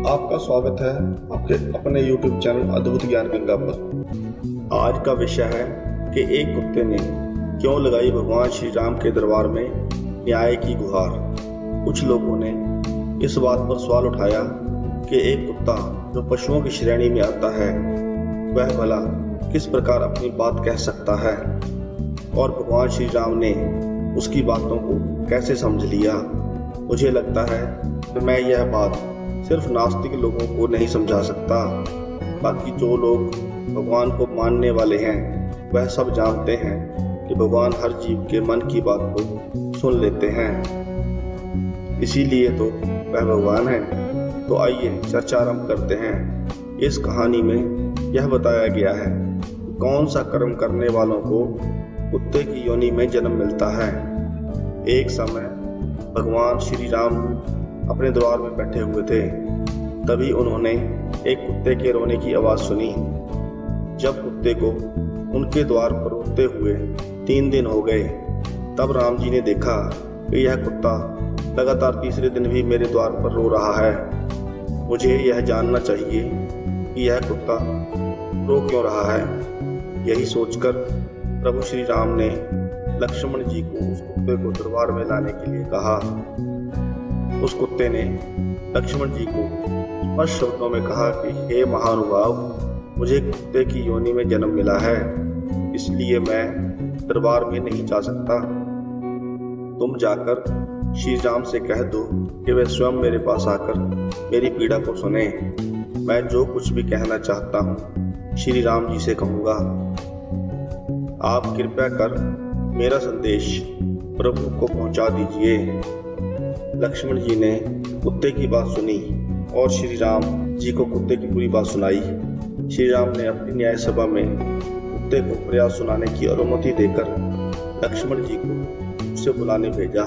आपका स्वागत है आपके अपने YouTube चैनल अद्भुत ज्ञान गंगा पर। आज का विषय है कि एक कुत्ते ने क्यों लगाई भगवान श्री राम के दरबार में न्याय की गुहार। कुछ लोगों ने इस बात पर सवाल उठाया कि एक कुत्ता जो पशुओं की श्रेणी में आता है वह भला किस प्रकार अपनी बात कह सकता है और भगवान श्री राम ने उसकी बातों को कैसे समझ लिया। मुझे लगता है कि मैं यह बात सिर्फ नास्तिक लोगों को नहीं समझा सकता, बाकी जो लोग भगवान को मानने वाले हैं वह सब जानते हैं कि भगवान हर जीव के मन की बात को सुन लेते हैं, इसीलिए तो वह भगवान है। तो आइए चर्चा आरंभ करते हैं। इस कहानी में यह बताया गया है कि कौन सा कर्म करने वालों को कुत्ते की योनि में जन्म मिलता है। एक समय भगवान श्री राम अपने द्वार में बैठे हुए थे, तभी उन्होंने एक कुत्ते के रोने की आवाज सुनी। जब कुत्ते को उनके द्वार पर रोते हुए 3 दिन हो गए, तब राम जी ने देखा कि यह कुत्ता लगातार तीसरे दिन भी मेरे द्वार पर रो रहा है। मुझे यह जानना चाहिए कि यह कुत्ता रो क्यों रहा है। यही सोचकर प्रभु श्री राम ने लक्ष्मण जी को उस कुत्ते को दरबार में लाने के लिए कहा। उस कुत्ते ने लक्ष्मण जी को स्पष्ट शब्दों में कहा कि हे महानुभाव, मुझे कुत्ते की योनि में जन्म मिला है, इसलिए मैं दरबार में नहीं जा सकता। तुम जाकर श्री राम से कह दो कि वे स्वयं मेरे पास आकर मेरी पीड़ा को सुने। मैं जो कुछ भी कहना चाहता हूँ श्री राम जी से कहूँगा। आप कृपया कर मेरा संदेश प्रभु को पहुँचा दीजिए। लक्ष्मण जी ने कुत्ते की बात सुनी और श्री राम जी को कुत्ते की पूरी बात सुनाई। श्री राम ने अपनी न्याय सभा में कुत्ते को प्रयास सुनाने की अनुमति देकर लक्ष्मण जी को उसे बुलाने भेजा।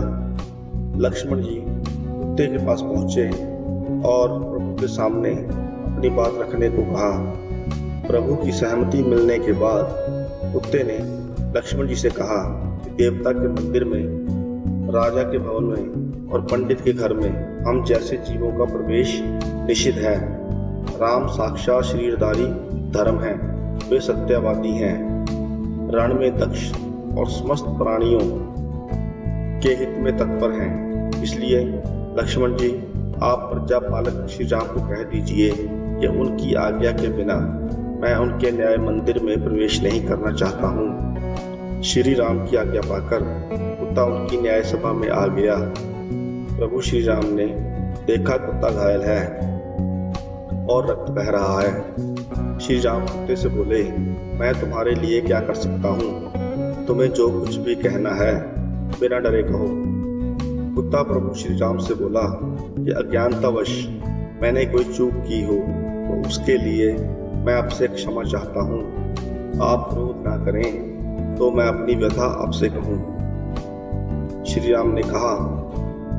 लक्ष्मण जी कुत्ते के पास पहुंचे और प्रभु के सामने अपनी बात रखने को कहा। प्रभु की सहमति मिलने के बाद कुत्ते ने लक्ष्मण जी से कहा कि देवता के मंदिर में, राजा के भवन में और पंडित के घर में हम जैसे जीवों का प्रवेश निषिद्ध है। राम साक्षात शरीरधारी धर्म है, वे सत्यवादी हैं, रण में दक्ष और समस्त प्राणियों के हित में तत्पर हैं। इसलिए लक्ष्मण जी, आप प्रजा पालक श्री राम को कह दीजिए कि उनकी आज्ञा के बिना मैं उनके न्याय मंदिर में प्रवेश नहीं करना चाहता हूँ। श्री राम की आज्ञा पाकर कुत्ता उनकी न्याय सभा में आ गया। प्रभु श्री राम ने देखा कुत्ता घायल है और रक्त बह रहा है। श्री राम कुत्ते से बोले, मैं तुम्हारे लिए क्या कर सकता हूँ? तुम्हें जो कुछ भी कहना है बिना डरे कहो। कुत्ता प्रभु श्री राम से बोला कि अज्ञानतावश मैंने कोई चूक की हो तो उसके लिए मैं आपसे क्षमा चाहता हूँ। आप क्रोध ना करें तो मैं अपनी व्यथा आपसे कहूँ। श्री राम ने कहा,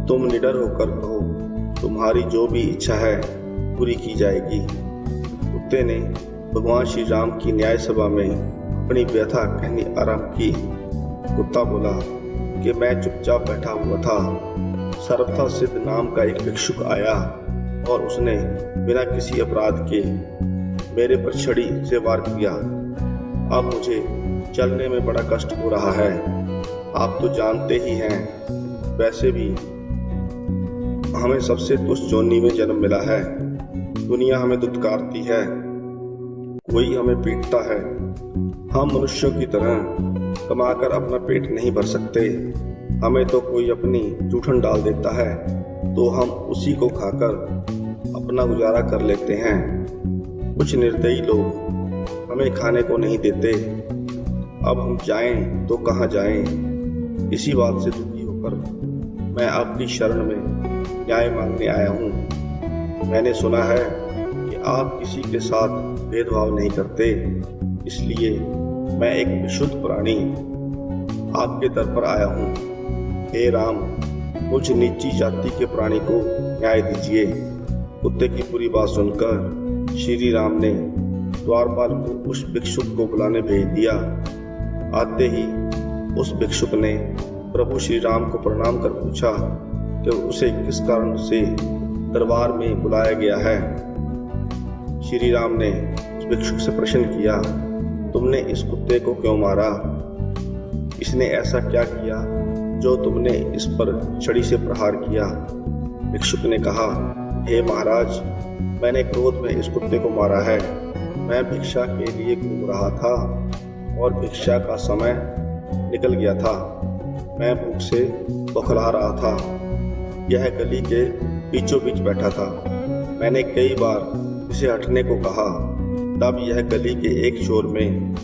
तुम निडर होकर कहो, तुम्हारी जो भी इच्छा है पूरी की जाएगी। कुत्ते ने भगवान श्री राम की न्याय सभा में अपनी व्यथा कहनी आरंभ की। कुत्ता बोला कि मैं चुपचाप बैठा हुआ था। सर्वथा सिद्ध नाम का एक भिक्षुक आया और उसने बिना किसी अपराध के मेरे पर छड़ी से वार किया। अब मुझे चलने में बड़ा कष्ट हो रहा है। आप तो जानते ही हैं, वैसे भी हमें सबसे दुष्ट योनि में जन्म मिला है। दुनिया हमें दुत्कारती है, कोई हमें पीटता है। हम मनुष्यों की तरह कमाकर अपना पेट नहीं भर सकते। हमें तो कोई अपनी जूठन डाल देता है तो हम उसी को खाकर अपना गुजारा कर लेते हैं। कुछ निर्दयी लोग हमें खाने को नहीं देते। अब हम जाएं तो कहाँ जाएं? इसी बात से दुखी होकर मैं आपकी शरण में न्याय मांगने आया हूँ। मैंने सुना है कि आप किसी के साथ भेदभाव नहीं करते, इसलिए मैं एक विशुद्ध प्राणी आपके दर पर आया हूँ। हे राम, मुझ नीची जाति के प्राणी को न्याय दीजिए। कुत्ते की पूरी बात सुनकर श्री राम ने द्वारपाल को उस भिक्षुक को बुलाने भेज दिया। आते ही उस भिक्षुक ने प्रभु श्री राम को प्रणाम कर पूछा कि उसे किस कारण से दरबार में बुलाया गया है। श्री राम ने उस भिक्षुक से प्रश्न किया, तुमने इस कुत्ते को क्यों मारा? इसने ऐसा क्या किया जो तुमने इस पर छड़ी से प्रहार किया? भिक्षुक ने कहा, हे महाराज, मैंने क्रोध में इस कुत्ते को मारा है। मैं भिक्षा के लिए घूम रहा था और भिक्षा का समय निकल गया था। मैं भूख से बौखला रहा था। यह गली के बीचों बीच बैठा था। मैंने कई बार इसे हटने को कहा, तब यह गली के एक छोर में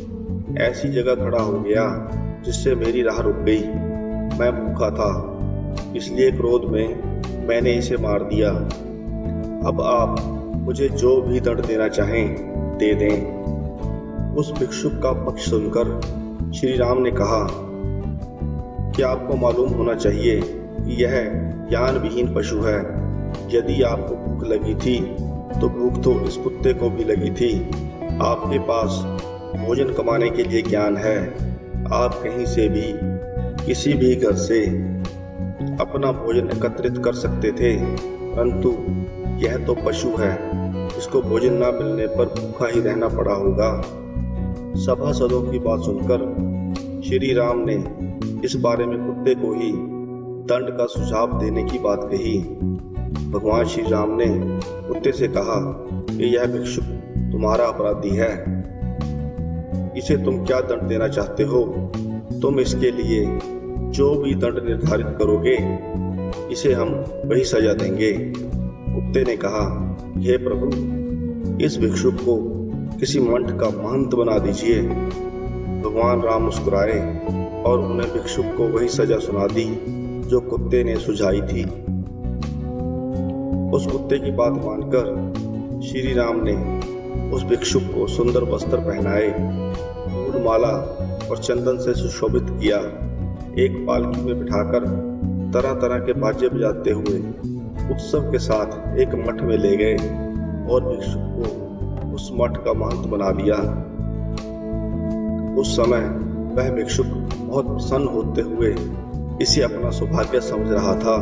ऐसी जगह खड़ा हो गया जिससे मेरी राह रुक गई। मैं भूखा था, इसलिए क्रोध में मैंने इसे मार दिया। अब आप मुझे जो भी दंड देना चाहें दे दें। उस भिक्षुक का पक्ष सुनकर श्री राम ने कहा कि आपको मालूम होना चाहिए कि यह ज्ञान विहीन पशु है। यदि आपको भूख लगी थी तो भूख तो इस कुत्ते को भी लगी थी। आपके पास भोजन कमाने के लिए ज्ञान है। आप कहीं से भी किसी भी घर से अपना भोजन एकत्रित कर सकते थे, परंतु यह तो पशु है। इसको भोजन न मिलने पर भूखा ही रहना पड़ा होगा। सभासदों की बात सुनकर श्री राम ने इस बारे में कुत्ते को ही दंड का सुझाव देने की बात कही। भगवान श्री राम ने कुत्ते से कहा कि यह भिक्षुक तुम्हारा अपराधी है। इसे तुम क्या दंड देना चाहते हो? तुम इसके लिए जो भी दंड निर्धारित करोगे, इसे हम वही सजा देंगे। कुत्ते ने कहा, हे प्रभु, इस भिक्षुक को किसी मठ का महंत बना दीजिए। भगवान राम मुस्कुराए और उन्हें भिक्षुक को वही सजा सुना दी जो कुत्ते ने सुझाई थी। उस कुत्ते की बात मानकर श्री राम ने उस भिक्षुक को सुंदर वस्त्र पहनाए, फूल माला और चंदन से सुशोभित किया। एक पालकी में बिठाकर तरह तरह के बाजे बजाते हुए उत्सव के साथ एक मठ में ले गए और भिक्षुक को उस मठ का महंत बना दिया। उस समय वह भिक्षुक बहुत प्रसन्न होते हुए इसे अपना सौभाग्य समझ रहा था।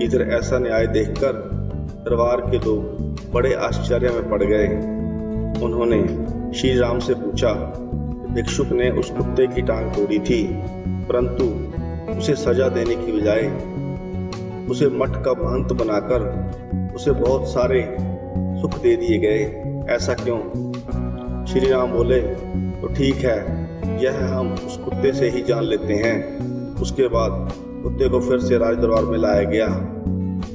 इधर ऐसा न्याय देखकर दरबार के लोग बड़े आश्चर्य में पड़ गए। उन्होंने श्री राम से पूछा, भिक्षुक ने उस कुत्ते की टांग तोड़ी थी, परंतु उसे सजा देने की बजाय उसे मठ का महंत बनाकर उसे बहुत सारे सुख दे दिए गए, ऐसा क्यों? श्री राम बोले, तो ठीक है, यह हम उस कुत्ते से ही जान लेते हैं। उसके बाद कुत्ते को फिर से राज दरबार में लाया गया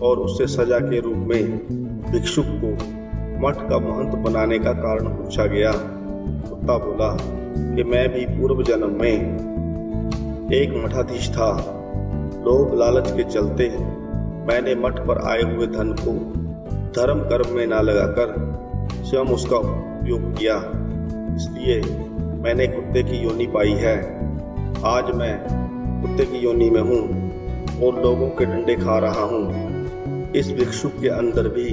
और उससे सजा के रूप में भिक्षुक को मठ का महंत बनाने का कारण पूछा गया। कुत्ता बोला कि मैं भी पूर्व जन्म में एक मठाधीश था। लोभ लालच के चलते मैंने मठ पर आए हुए धन को धर्म कर्म में ना लगाकर स्वयं उसका उपयोग किया, इसलिए मैंने कुत्ते की योनि पाई है। आज मैं कुत्ते की योनि में हूँ और लोगों के डंडे खा रहा हूँ। इस भिक्षुक के अंदर भी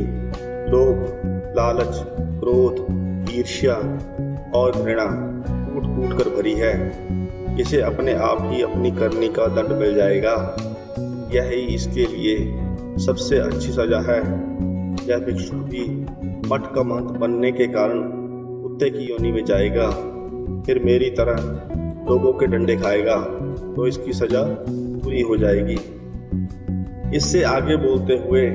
लोभ, लालच, क्रोध, ईर्ष्या और घृणा कूट कूट कर भरी है। इसे अपने आप ही अपनी करनी का दंड मिल जाएगा। यही इसके लिए सबसे अच्छी सजा है। यह भिक्षुक भी मठ का महंत बनने के कारण कुत्ते की योनि में जाएगा, फिर मेरी तरह लोगों के डंडे खाएगा, तो इसकी सजा पूरी हो जाएगी। इससे आगे बोलते हुए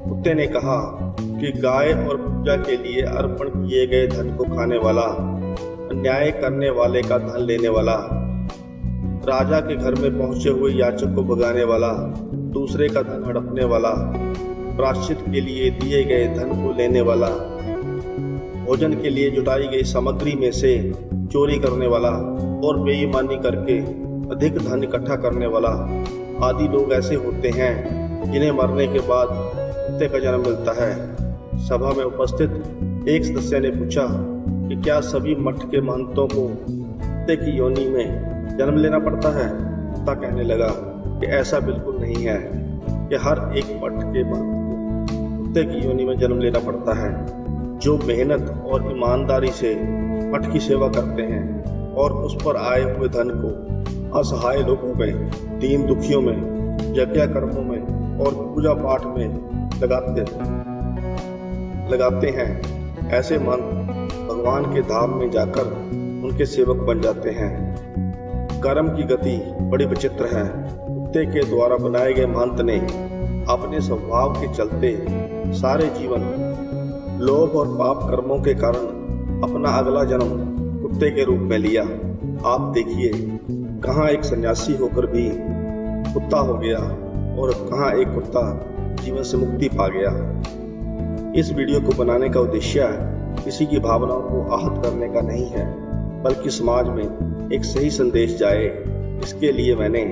कुत्ते ने कहा कि गाय और पूजा के लिए अर्पण किए गए धन को खाने वाला, अन्याय करने वाले का धन लेने वाला, राजा के घर में पहुंचे हुए याचक को भगाने वाला, दूसरे का धन हड़पने वाला, प्रायश्चित के लिए दिए गए धन को लेने वाला, भोजन के लिए जुटाई गई सामग्री में से चोरी करने वाला और बेईमानी करके अधिक धन इकट्ठा करने वाला आदि लोग ऐसे होते हैं जिन्हें मरने के बाद कुत्ते का जन्म मिलता है। सभा में उपस्थित एक सदस्य ने पूछा कि क्या सभी मठ के महंतों को कुत्ते की योनि में जन्म लेना पड़ता है? कुत्ता कहने लगा कि ऐसा बिल्कुल नहीं है, कि हर एक मठ के महंत को कुत्ते की योनि में जन्म लेना पड़ता है। जो मेहनत और ईमानदारी से मठ की सेवा करते हैं और उस पर आए हुए धन को असहाय लोगों में, दीन दुखियों में, यज्ञ कर्मों में और पूजा पाठ में लगाते हैं। ऐसे मंत्र भगवान के धाम में जाकर उनके सेवक बन जाते हैं। कर्म की गति बड़ी विचित्र है। कुत्ते के द्वारा बनाए गए मंत्र ने अपने स्वभाव के चलते सारे जीवन लोभ और पाप कर्मों के कारण अपना अगला जन्म कुत्ते के रूप में लिया। आप देखिए, कहाँ एक सन्यासी होकर भी कुत्ता हो गया और कहाँ एक कुत्ता जीवन से मुक्ति पा गया। इस वीडियो को बनाने का उद्देश्य किसी की भावनाओं को आहत करने का नहीं है, बल्कि समाज में एक सही संदेश जाए, इसके लिए मैंने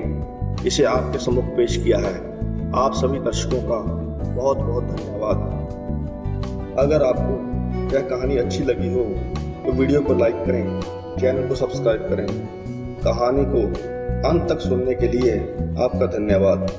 इसे आपके सम्मुख पेश किया है। आप सभी दर्शकों का बहुत बहुत धन्यवाद। अगर आपको यह कहानी अच्छी लगी हो तो वीडियो को लाइक करें, चैनल को सब्सक्राइब करें। कहानी को अंत तक सुनने के लिए आपका धन्यवाद।